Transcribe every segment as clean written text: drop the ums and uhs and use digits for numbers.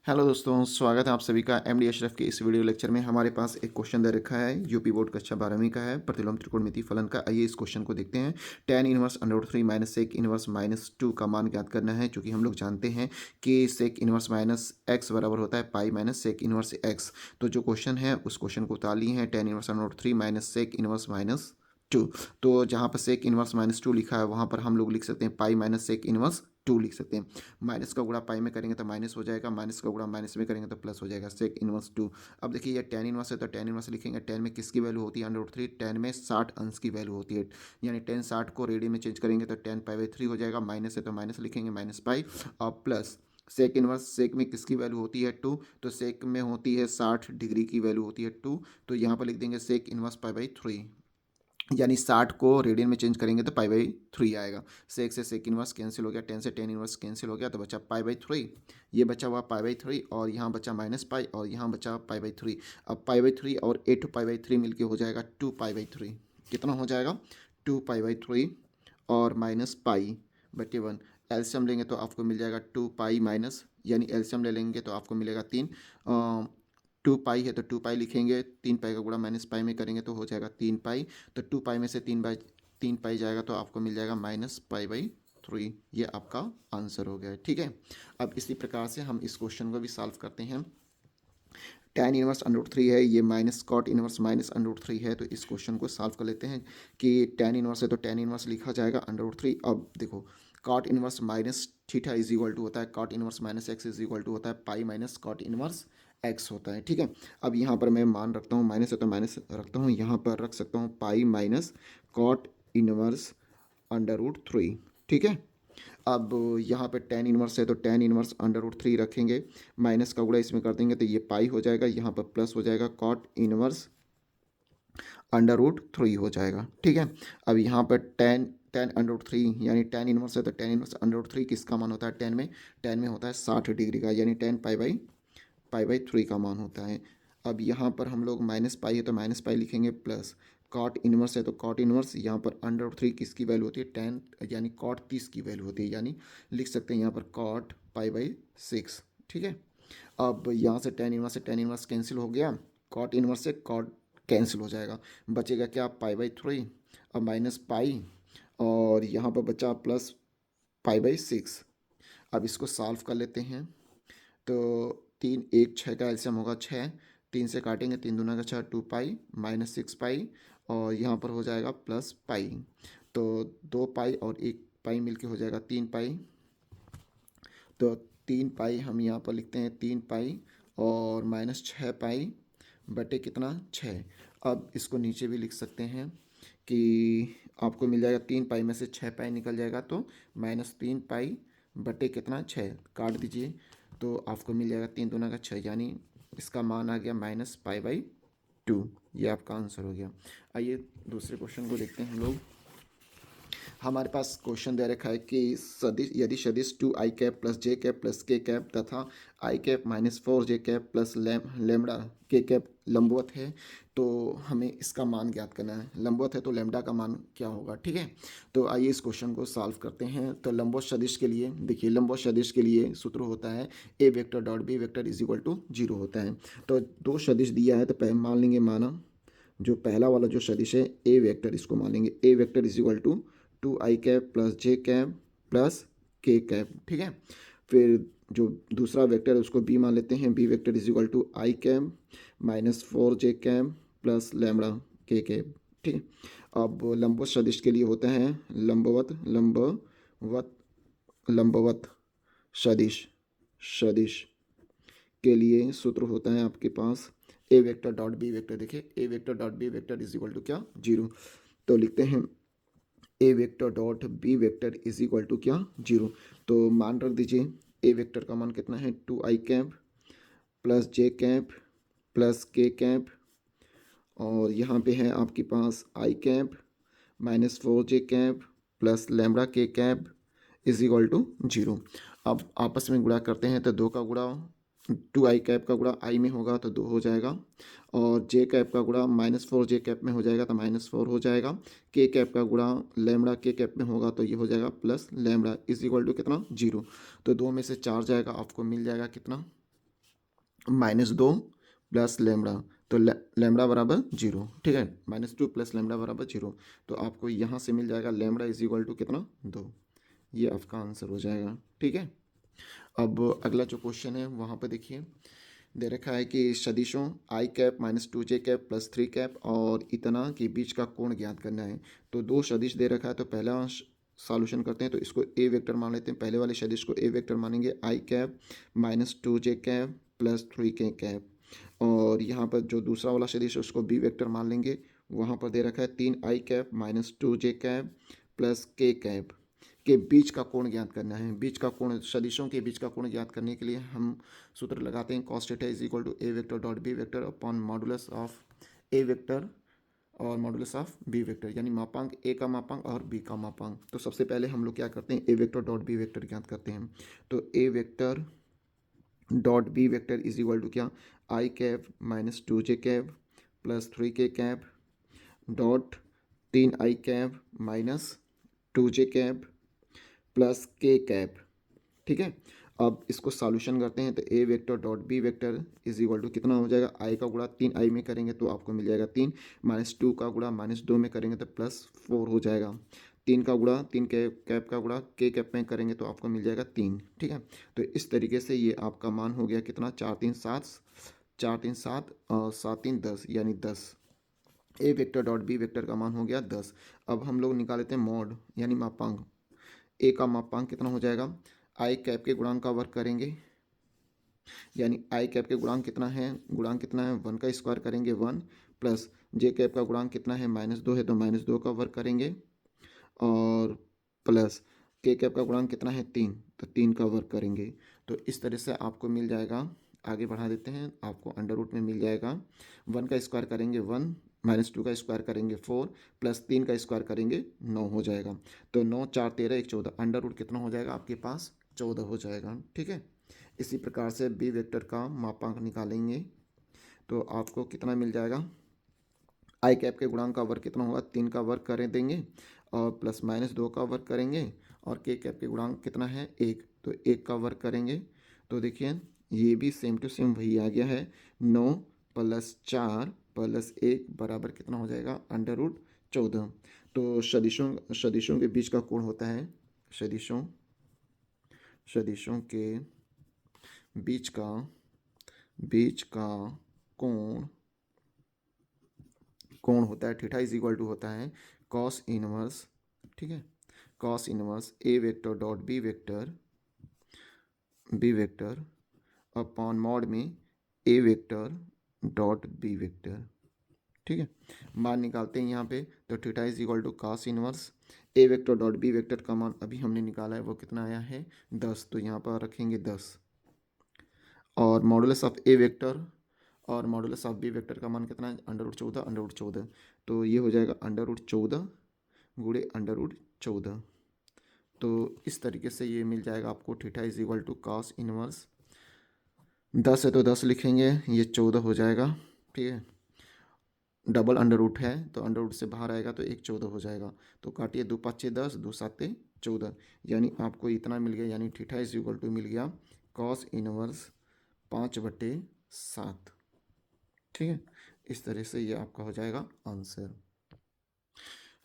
Hello दोस्तों, स्वागत है आप सभी का एमडी अशरफ के इस वीडियो लेक्चर में। हमारे पास एक क्वेश्चन दे रखा है, यूपी बोर्ड कक्षा 12वीं का है, प्रतिलोम त्रिकोणमिति फलन का। आइए इस क्वेश्चन को देखते हैं। tan inverse under 3 minus sec inverse minus 2 का मान ज्ञात करना है। चूंकि हम लोग जानते हैं कि सेक इनवर्स माइनस एक्स बराबर होता है pi minus sec inverse X. तो जो क्वेश्चन है उस क्वेश्चन को उतार लिए हैं, tan inverse under 3 minus sec inverse minus 2। तो जहाँ पर सेक इनवर्स माइनस 2 लिखा है वहाँ पर हम लोग लिख सकते हैं पाई माइनस सेक इनवर्स 2 लिख सकते हैं। माइनस का गुणा पाई में करेंगे तो माइनस हो जाएगा, माइनस का गुणा माइनस में करेंगे तो प्लस हो जाएगा, सेक इनवर्स 2। अब देखिए ये टेन इनवर्स है तो टेन इनवर्स लिखेंगे। टेन में किसकी वैल्यू होती है? अंडर 3। टेन में 60 अंश की वैल्यू होती है, यानी टेन 60 को रेडियन में चेंज करेंगे तो टेन पाई बाई 3 हो जाएगा। माइनस है तो माइनस लिखेंगे, माइनस पाई और प्लस सेक इनवर्स। सेक में किसकी वैल्यू होती है? 2। तो सेक में होती है 60 डिग्री की वैल्यू होती है 2। तो यहाँ पर लिख देंगे सेक इनवर्स पाई बाई 3, यानी 60 को रेडियन में चेंज करेंगे तो पाई बाई 3 आएगा। सेक से सेक इनवर्स कैंसिल हो गया, टेन से टेन इनवर्स कैंसिल हो गया, तो बचा पाई बाई 3। ये बचा हुआ पाई बाई 3 और यहाँ बचा माइनस पाई और यहाँ बचा पाई बाई 3। अब पाई बाई 3 और 8 पाई बाई 3 मिलके हो जाएगा 2 पाई बाई 3। कितना हो जाएगा? 2 पाई बाई 3 और माइनस पाई बटे 1। एल्शियम लेंगे तो आपको मिल जाएगा 2 पाई माइनस, यानी एल्शियम ले लेंगे तो आपको मिलेगा 3। 2 पाई है तो 2 पाई लिखेंगे, 3 पाई का गुणा माइनस पाई में करेंगे तो हो जाएगा 3 पाई। तो 2 पाई में से 3 पाई जाएगा तो आपको मिल जाएगा माइनस पाई बाई 3। ये आपका आंसर हो गया है। ठीक है, अब इसी प्रकार से हम इस क्वेश्चन को भी सॉल्व करते हैं। tan इनवर्स अंडर 3 है, ये minus cot inverse minus under 3 है। तो इस क्वेश्चन को सॉल्व कर लेते हैं कि tan इनवर्स है तो tan इनवर्स लिखा जाएगा अंडर 3। अब देखो cot inverse minus theta is equal to होता है cot inverse minus X is equal to होता है pi minus cot inverse X होता है। ठीक है, अब यहाँ पर मैं मान रखता हूँ, माइनस है तो माइनस रखता हूँ, यहाँ पर रख सकता हूँ pi minus cot inverse under root 3। ठीक है, अब यहाँ पे tan इनवर्स है तो tan इनवर्स अंडर रूट 3 रखेंगे, माइनस का गुणा इसमें कर देंगे तो ये पाई हो जाएगा, यहाँ पर प्लस हो जाएगा कॉट इनवर्स अंडर रूट 3 हो जाएगा। ठीक है, अब यहाँ पर tan tan अंडर रूट 3 यानी tan इनवर्स है तो tan इनवर्स अंडर रूट 3 किसका मान होता है? tan में होता है 60 डिग्री का, यानी tan पाई बाई 3 का मान होता है। अब यहाँ पर हम लोग माइनस पाई है तो माइनस पाई लिखेंगे, प्लस कॉट इनवर्स है तो कॉट इनवर्स, यहाँ पर अंडर रूट 3 किसकी वैल्यू होती है? टेन, यानी कॉट 30 की वैल्यू होती है, यानी लिख सकते हैं यहाँ पर कॉट पाई बाई 6। ठीक है, अब यहाँ से टेन इनवर्स कैंसिल हो गया, कॉट इनवर्स से कॉट कैंसिल हो जाएगा, बचेगा क्या? पाई बाई 3 और माइनस पाई और यहाँ पर बचा प्लस पाई बाई 6। अब इसको सॉल्व कर लेते हैं। तो 3 1 6 का एल्शियम होगा 6, 3 से काटेंगे 3 दूना का 6, 2 पाई माइनस 6 पाई और यहाँ पर हो जाएगा प्लस पाई। तो 2 पाई और 1 पाई मिलके हो जाएगा 3 पाई। तो 3 पाई हम यहाँ पर लिखते हैं 3 पाई और माइनस 6 पाई बटे कितना? 6। अब इसको नीचे भी लिख सकते हैं कि आपको मिल जाएगा 3 पाई में से 6 पाई निकल जाएगा तो -3 पाई बटे कितना? 6। काट दीजिए तो आपको मिल जाएगा 3 दूना का 6, यानी इसका मान आ गया -पाई/2। ये आपका आंसर हो गया। आइए दूसरे क्वेश्चन को देखते हैं हम लोग। हमारे पास क्वेश्चन दे रखा है कि सदिश यदि सदिश 2i cap plus J cap plus K cap तथा आई cap minus 4 J cap plus lambda के कैप लंबवत है तो हमें इसका मान ज्ञात करना है। लंबवत है तो लेमड़ा का मान क्या होगा? ठीक है, तो आइए इस क्वेश्चन को सॉल्व करते हैं। तो लंबवत सदिश के लिए देखिए, लंबवत सदिश के लिए सूत्र होता है A vector dot B vector is equal to 0 होता है। तो दो सदिश दिया है तो मान लेंगे, माना जो पहला वाला जो सदिश है ए वेक्टर, इसको मान लेंगे A vector is equal to 2i cap plus J cap plus K cap. ठीक है, फिर जो दूसरा वेक्टर है उसको बी मान लेते हैं, B vector is equal to I cap minus 4 J cap plus lambda K cap. ठीक है, अब लंबवत सदिश के लिए होता है लंबवत सदिश सदिश के लिए सूत्र होता है आपके पास A vector dot B vector. देखिए A vector dot B vector is equal to क्या? 0। तो लिखते हैं A vector dot B vector is equal to क्या? 0। तो मान रख दीजिए ए वेक्टर का मान कितना है? 2i cap plus J cap plus K cap और यहाँ पे है आपके पास आई cap minus 4 J cap plus lambda K cap is equal to 0। अब आपस में गुणा करते हैं तो 2 का गुणा 2i कैप का गुणा आई में होगा तो 2 हो जाएगा और जे कैप का गुणा -4 जे कैप में हो जाएगा तो -4 हो जाएगा। के कैप का गुणा लैम्बड़ा के कैप में होगा तो ये हो जाएगा प्लस लैम्बड़ा इज इक्वल टू कितना? 0। तो 2 में से 4 जाएगा, आपको मिल जाएगा कितना? -2 प्लस लैम्बडा, तो लैम्बडा बराबर 0, ठीक है। -2 प्लस लैम्बडा बराबर 0, तो आपको यहाँ से मिल जाएगा लैम्बडा इज इक्वल टू कितना, 2। ये आपका आंसर हो जाएगा, ठीक है। अब अगला जो क्वेश्चन है वहाँ पर देखिए, दे रखा है कि सदिशों I cap -2j cap plus 3 cap और इतना के बीच का कोण ज्ञात करना है। तो दो सदिश दे रखा है, तो पहला सॉल्यूशन करते हैं, तो इसको ए वेक्टर मान लेते हैं। पहले वाले सदिश को ए वेक्टर मानेंगे, I cap -2j cap plus 3k cap, और यहाँ पर जो दूसरा वाला सदिश है उसको बी वेक्टर मान लेंगे। वहाँ पर दे रखा है 3i cap -2j cap plus k cap के बीच का कोण ज्ञात करना है। बीच का कोण, सदिशों के बीच का कोण ज्ञात करने के लिए हम सूत्र लगाते हैं, cos theta is equal to A vector dot B vector upon modulus of A vector और मॉडुलस ऑफ बी वेक्टर, यानी मापांक ए का मापांक और बी का मापांक। तो सबसे पहले हम लोग क्या करते हैं, A vector dot B vector ज्ञात करते हैं। तो A vector dot B vector is equal to क्या, I cap -2j cap plus 3k cap dot 3i cap -2j cap plus k cap, ठीक है। अब इसको सॉल्यूशन करते हैं, तो A vector dot B vector is equal to कितना हो जाएगा, आई का गुणा 3i में करेंगे तो आपको मिल जाएगा 3, -2 का गुणा -2 में करेंगे तो +4 हो जाएगा। 3 का गुणा 3 कैप का गुणा k कैप में करेंगे तो आपको मिल जाएगा 3, ठीक है। तो इस तरीके से ये आपका मान हो गया कितना, 4 3 7 और 7 3 10, यानी 10। ए वेक्टर डॉट बी वेक्टर का मान हो गया 10। अब हम लोग निकाल लेते हैं मॉड, यानी मापांक। ए का मापांक कितना हो जाएगा, आई कैप के गुणांक का वर्ग करेंगे, यानी आई कैप के गुणांक कितना है 1 का स्क्वायर करेंगे 1, प्लस जे कैप का गुणांक कितना है -2 है तो -2 का वर्ग करेंगे, और प्लस के कैप का गुणांक कितना है 3, तो 3 का वर्ग करेंगे। तो इस तरह से आपको मिल जाएगा, आगे बढ़ा देते हैं, आपको अंडर रूट में मिल जाएगा 1 का स्क्वायर करेंगे 1, -2 का स्क्वायर करेंगे 4, प्लस 3 का स्क्वायर करेंगे 9 हो जाएगा। तो 9 4 13 1 14, अंडर रूट कितना हो जाएगा आपके पास, 14 हो जाएगा, ठीक है। इसी प्रकार से बी वेक्टर का मापांक निकालेंगे, तो आपको कितना मिल जाएगा, आई कैप के गुणांक का वर्ग कितना होगा, 3 का वर्ग कर देंगे और प्लस -2 का वर्ग करेंगे, और के कैप के गुणांक कितना है 1, तो 1 का वर्ग करेंगे। तो देखिए ये भी सेम टू सेम वही आ गया है, 9 प्लस 4 प्लस 1 बराबर कितना हो जाएगा, √14। तो सदिशों के बीच का कोण होता है, सदिशों के बीच का कोण होता है, थीटा इज इक्वल टू होता है कॉस इनवर्स, ठीक है, cos inverse A vector dot B vector upon mod में A vector dot B vector, ठीक है। मान निकालते हैं यहाँ पे, तो theta is equal to cos inverse A vector dot B vector का मान अभी हमने निकाला है, वो कितना आया है 10, तो यहाँ पर रखेंगे 10, और मॉडुलस ऑफ ए वेक्टर और मॉडुलस ऑफ बी वेक्टर का मान कितना है, √14, तो ये हो जाएगा √14 गुणे √14। तो इस तरीके से ये मिल जाएगा आपको, theta is equal to cos inverse, 10 है तो 10 लिखेंगे, ये 14 हो जाएगा, ठीक है। डबल अंडर रूट है तो अंडर रूट से बाहर आएगा तो 1/14 हो जाएगा। तो काटिए, 2 5 10, 2 7 14, यानी आपको इतना मिल गया, यानी थीटा इज इक्वल टू मिल गया कॉस इनवर्स 5/7, ठीक है। इस तरह से ये आपका हो जाएगा आंसर।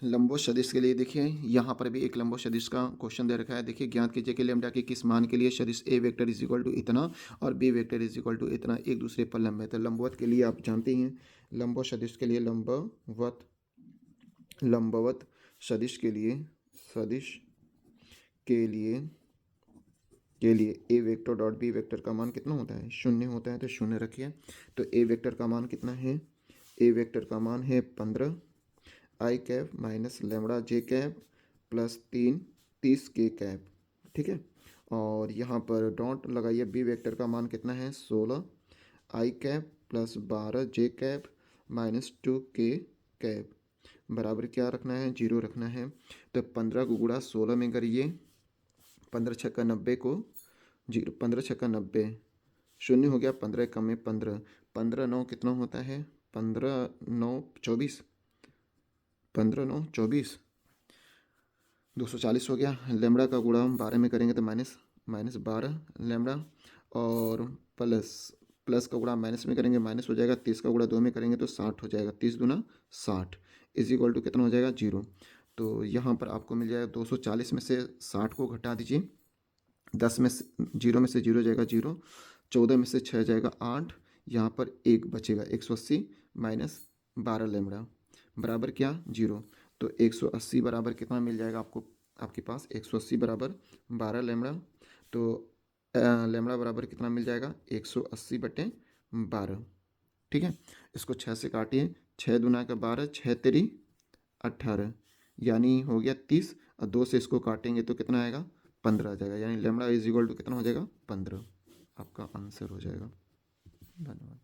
लंबवत सदिश के लिए देखिए, यहाँ पर भी एक लंबवत सदिश का क्वेश्चन दे रखा है। देखिए, ज्ञात कीजिए कि लैम्बडा के किस मान के लिए सदिश A vector is equal to इतना और B vector is equal to इतना एक दूसरे पर लंब है। तो लंबवत के लिए आप जानते हैं, लंबवत सदिश के लिए लंबवत सदिश के लिए ए वेक्टर डॉट बी वेक्टर का मान कितना होता है, 0 होता है, तो 0 रखिए। तो ए वेक्टर का मान कितना है, ए वेक्टर का मान है 15 आई कैप माइनस लैम्बडा जे कैप प्लस 30 के कैप, ठीक है। और यहाँ पर डॉट लगाइए, बी वेक्टर का मान कितना है 16 आई कैप प्लस 12 जे कैप -2 के कैप, बराबर क्या रखना है, 0 रखना है। तो 15 को गुणा 16 में करिए, 15 छक्का 90 को 0, 15 छक्का 90, 0 हो गया, 15 कम में 15, 15 9 कितना होता है, 15 9 24, 15 9 24, 240 हो गया। लैम्बडा का गुणा 12 में करेंगे तो माइनस 12 लैम्बडा, और प्लस प्लस का गुणा माइनस में करेंगे माइनस हो जाएगा, 30 का गुणा 2 में करेंगे तो 60 हो जाएगा, 30 दूना 60 इज इक्वल टू कितना हो जाएगा 0। तो यहाँ पर आपको मिल जाएगा 240 में से 60 को घटा दीजिए, 10 में से 0 में से 0 जाएगा 0, 14 में से 6 जाएगा 8, यहाँ पर 1 बचेगा, 180 माइनस 12 लेमड़ा बराबर क्या 0। तो 180 बराबर कितना मिल जाएगा आपको, आपके पास 180 बराबर 12 लेमड़ा। तो लेमड़ा बराबर कितना मिल जाएगा 180/12। ठीक है, इसको 6 से काटिए, 6 दूना का 12, 6 तेरी 18 यानी हो गया 30, और 2 से इसको काटेंगे तो कितना आएगा 15 आ जाएगा, यानी लेमड़ा इज इक्वल टू कितना हो जाएगा 15। आपका आंसर हो जाएगा। धन्यवाद।